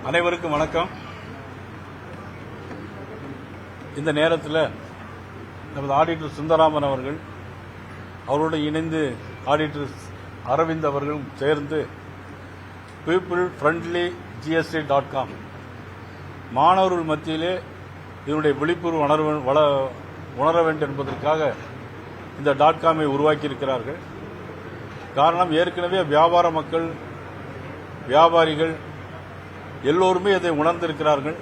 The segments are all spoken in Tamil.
அனைவருக்கும் வணக்கம். இந்த நேரத்தில் நமது ஆடிட்டர் சுந்தராமன் அவர்கள், அவரோடு இணைந்து ஆடிட்டர் அரவிந்த் அவர்களும் சேர்ந்து peopleFriendlyGST.com மாணவர்கள் மத்தியிலே இதனுடைய விழிப்புணர்வு உணர வேண்டும் என்பதற்காக இந்த .com-ஐ உருவாக்கியிருக்கிறார்கள். காரணம், ஏற்கனவே வியாபார மக்கள், வியாபாரிகள் எல்லோருமே இதை உணர்ந்திருக்கிறார்கள்.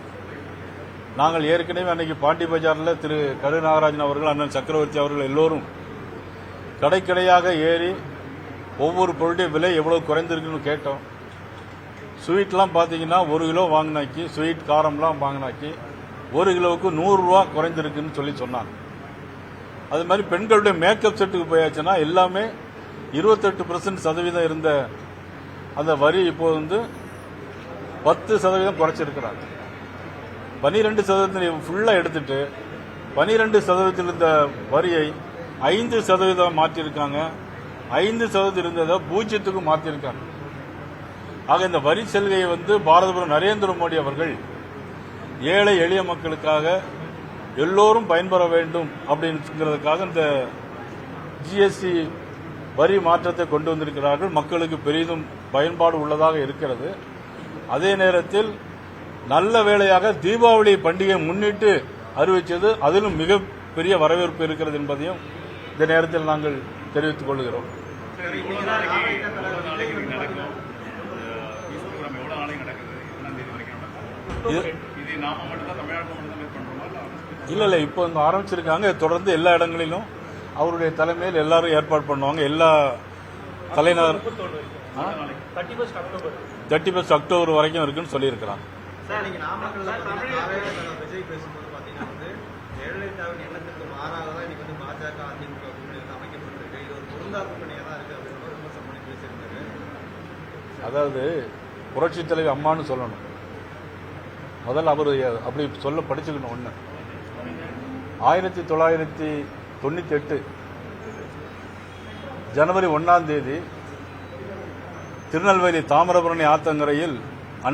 நாங்கள் ஏற்கனவே அன்னைக்கு பாண்டி பஜாரில் திரு கரு நாகராஜன் அவர்கள், அண்ணன் சக்கரவர்த்தி அவர்கள் எல்லோரும் கடைக்கடையாக ஏறி ஒவ்வொரு பொருளுடைய விலை எவ்வளவு குறைந்திருக்குன்னு கேட்டோம். ஸ்வீட்லாம் பார்த்தீங்கன்னா 1 கிலோ வாங்கினாக்கி, ஸ்வீட் காரம்லாம் வாங்கினாக்கி 1 கிலோவுக்கு 100 ரூபா குறைந்திருக்குன்னு சொல்லி சொன்னாங்க. அது மாதிரி பெண்களுடைய மேக்கப் செட்டுக்கு போயாச்சுன்னா எல்லாமே 28% இருந்த அந்த வரி இப்போ 10% குறைச்சிருக்கிறாங்க. 12% ஃபுல்லா எடுத்துட்டு 12% இருந்த வரியை 5% மாற்றிருக்காங்க. 5% இருந்ததை 0க்கு மாற்றிருக்காங்க. ஆக இந்த வரி சலுகையை பாரத பிரதமர் நரேந்திர மோடி அவர்கள் ஏழை எளிய மக்களுக்காக எல்லோரும் பயன்பெற வேண்டும் அப்படிங்கிறதுக்காக இந்த ஜிஎஸ்டி வரி மாற்றத்தை கொண்டு வந்திருக்கிறார்கள். மக்களுக்கு பெரிதும் பயன்பாடு உள்ளதாக இருக்கிறது. அதே நேரத்தில் நல்ல வேளையாக தீபாவளி பண்டிகை முன்னிட்டு அறிவித்தது, அதிலும் மிகப்பெரிய வரவேற்பு இருக்கிறது என்பதையும் இந்த நேரத்தில் நாங்கள் தெரிவித்துக் கொள்கிறோம். இல்ல இப்போ ஆரம்பிச்சிருக்காங்க. தொடர்ந்து எல்லா இடங்களிலும் அவருடைய தலைமையில் எல்லாரும் ஏற்பாடு பண்ணுவாங்க. எல்லா தலைநகர் 31 அக்டோபர் வரைக்கும் இருக்குன்னு சொல்லியிருக்கிறாங்க. அதாவது புரட்சித் தலைவி அம்மான்னு சொல்லணும். முதல்ல அவர் அப்படி சொல்ல படிச்சுக்கணும். ஒன்று, 1998 ஜனவரி 1ஆம் தேதி திருநெல்வேலி தாமிரபரணி ஆத்தங்கரையில்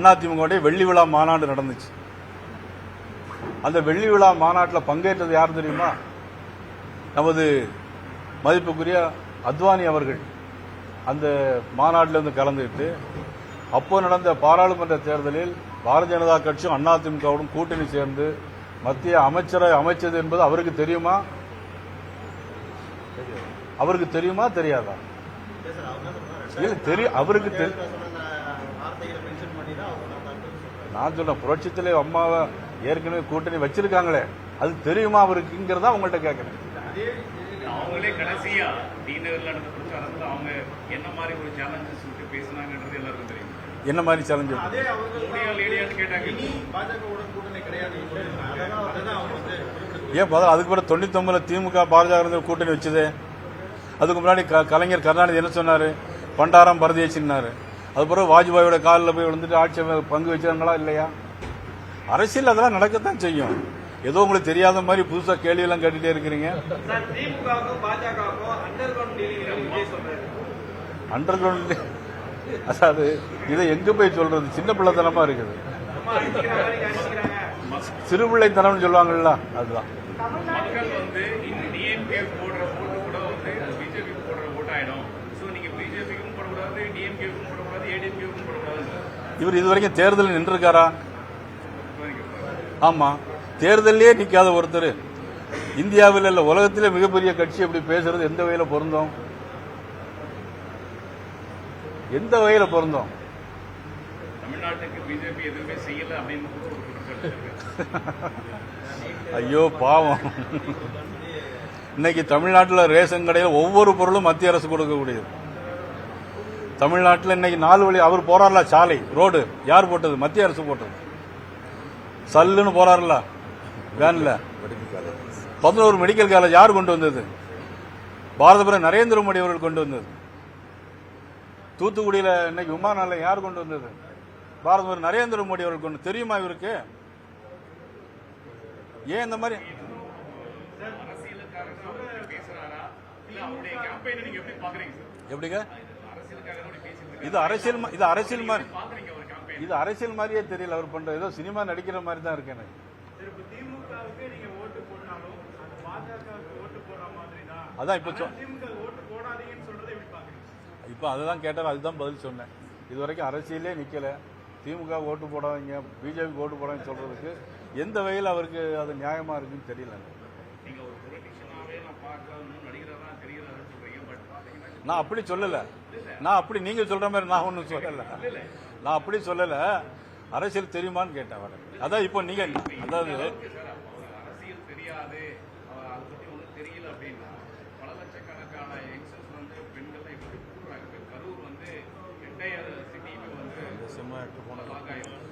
அதிமுக வெள்ளி விழா மாநாடு நடந்துச்சு. அந்த வெள்ளி விழா மாநாட்டில் பங்கேற்றது யார் தெரியுமா? நமது மதிப்புக்குரிய அத்வானி அவர்கள் அந்த மாநாட்டில் கலந்துக்கிட்டு, அப்போ நடந்த பாராளுமன்ற தேர்தலில் பாரதிய ஜனதா கட்சியும் அதிமுகவும் கூட்டணி சேர்ந்து மத்திய அமைச்சரை அமைச்சது என்பது அவருக்கு தெரியுமா? அவருக்கு தெரியுமா தெரியாதா? அவருக்கு நான் சொல்ல புரட்சித்திலே அம்மாவை ஏற்கனவே கூட்டணி வச்சிருக்காங்களே, அது தெரியுமா அவருக்குங்கிறதா உங்கள்கிட்ட கேட்கிறேன். அவங்களே கடைசியா டிநகர்ல நடந்த பிரச்சாரத்துல அவங்க என்ன மாதிரி ஒரு சேலஞ்சஸ் பேசினாங்கன்றது எல்லாருக்கும் தெரியும். என்ன மாதிரி சேலஞ்சு ஏன் அதுக்கு பிறகு 99 திமுக பாரதிய கூட்டணி வச்சது. அதுக்கு முன்னாடி கலைஞர் கருணாநிதி என்ன சொன்னாரு? பண்டாரம் பரதேசின்னாரு. அது பிறகு வாஜ்பாயோட காலில் போய் விழுந்துட்டு ஆட்சி பங்கு வச்சாங்களா இல்லையா? அரசியல் அதெல்லாம் நடக்கத்தான் செய்யும். ஏதோ உங்களுக்கு தெரியாத மாதிரி புதுசா கேள்வி எல்லாம் கேட்டுட்டே இருக்கிறீங்க. அண்டர் கிரவுண்ட் அதாவது இதை எங்க போய் சொல்றது? சின்ன பிள்ளைத்தனமா இருக்குது. சிறுபிள்ளைத்தனம்னு சொல்லுவாங்கல்ல, அதுதான். இவர் இதுவரைக்கும் தேர்தலில் நின்றுருக்காரா? ஆமா, தேர்தலே நிக்காத ஒருத்தர் இந்தியாவில் இல்ல உலகத்திலே மிகப்பெரிய கட்சி எப்படி பேசுறது எந்த வகையில பொருந்தும்? எந்த வகையில பொருந்தும்? தமிழ்நாட்டுக்கு பிஜேபி எதுவுமே செய்யல அப்படின்னு. ஐயோ பாவம். இன்னைக்கு தமிழ்நாட்டில் ரேஷன் கடையில் ஒவ்வொரு பொருளும் மத்திய அரசு கொடுக்கக்கூடியது. தமிழ்நாட்டில் இன்னைக்கு 4 வழி அவர் போறாருல, சாலை ரோடு யார் போட்டது? மத்திய அரசு போட்டது. சல்லுன்னு போறாருல வேன்ல. 11 மெடிக்கல் காலேஜ் யார் கொண்டு வந்தது? பாரத பிரதமர் நரேந்திர மோடி அவர்கள் கொண்டு வந்தது. தூத்துக்குடியில இன்னைக்கு விமான நிலையம் யார் கொண்டு வந்தது? பாரத பிரதமர் நரேந்திர மோடி அவர்கள் கொண்டு. தெரியுமா இவருக்கு? ஏன் இந்த மாதிரி எப்படிங்க? இது அரசியல் மாதிரி இது அரசியல் மாதிரியே தெரியல அவர் பண்ற ஏதோ சினிமா நடிக்கிற மாதிரி தான் இருக்கு எனக்கு. இப்ப திமுகவுக்கு நீங்க ஓட்டு போட்டாலும் அது பாஜகவுக்கு ஓட்டு போடுற மாதிரி தான். அதான் இப்ப திமுக ஓட்டு போடாதீங்கன்னு சொல்றதை எப்படி பாக்குறீங்க? இப்போ அதுதான் கேட்டார், அதுதான் பதில் சொன்னேன். இது வரைக்கும் அரசியலே நிக்கல, திமுக ஓட்டு போடாதீங்க, பிஜேபிக்கு ஓட்டு போடாதீங்கன்னு சொல்றதுக்கு எந்த வகையில் அவருக்கு அது நியாயமா இருக்குன்னு தெரியல. நீங்க ஒரு பொலிட்டிஷியனாவே நான் பார்க்கல, இன்னும் நடிகராக தான் தெரிகிறாருன்னு சொல்றீங்க. பட் பாத்தீங்கன்னா நான் அப்படி சொல்லல, நான் அப்படி நீங்க சொல்ற மாதிரி நான் ஒன்றும் சொல்லல, நான் அப்படி சொல்லல. அரசியல் தெரியுமான்னு கேட்டேன் அவரை. அதான் இப்போ நீங்க அதாவது சார் அரசியல் தெரியாது, அதை பத்தி ஒன்றும் தெரியல அப்படின்னா பல லட்சக்கணக்கான யங்ஸ்டர்ஸ் வந்து பெண்கள் எப்படி கூடுறாங்க. கரூர் வந்து என்டையர் சிட்டிக்கு வந்து லாக் ஆயிடும்.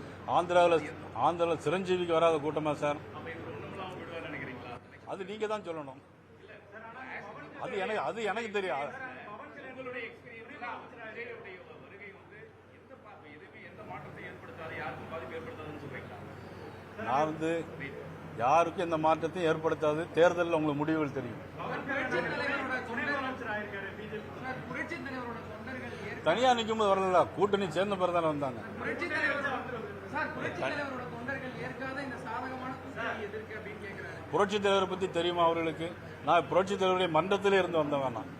ஆந்திராவில் சிரஞ்சீவிக்கு வராத கூட்டமா சார்? அப்ப இவர் ஒண்ணுமெல்லாம் விடுவார் நினைக்கிறீங்களா? அது நீங்க தான் சொல்லணும். அது எனக்கு தெரியும். உங்களுடைய எக்ஸ்பீரியன்ஸ் விஜயுடைய வருகை வந்து எதுவுமே எந்த மாற்றத்தை ஏற்படுத்தாது, யாருக்கும் பாதிப்பு ஏற்படுத்தாதுன்னு சொல்றீங்களா? நான் வந்து யாருக்கும் எந்த மாற்றத்தையும் ஏற்படுத்தாது. தேர்தலில் உங்களுக்கு முடிவுகள் தெரியும். தனியா நிற்கும் போது வரல, கூட்டணி சேர்ந்த பிறகு தானே வந்தாங்க. புரட்சித் தலைவரை பத்தி தெரியுமா அவர்களுக்கு? நான் புரட்சித் தலைவருடைய மன்றத்திலே இருந்து வந்தவன் நான்.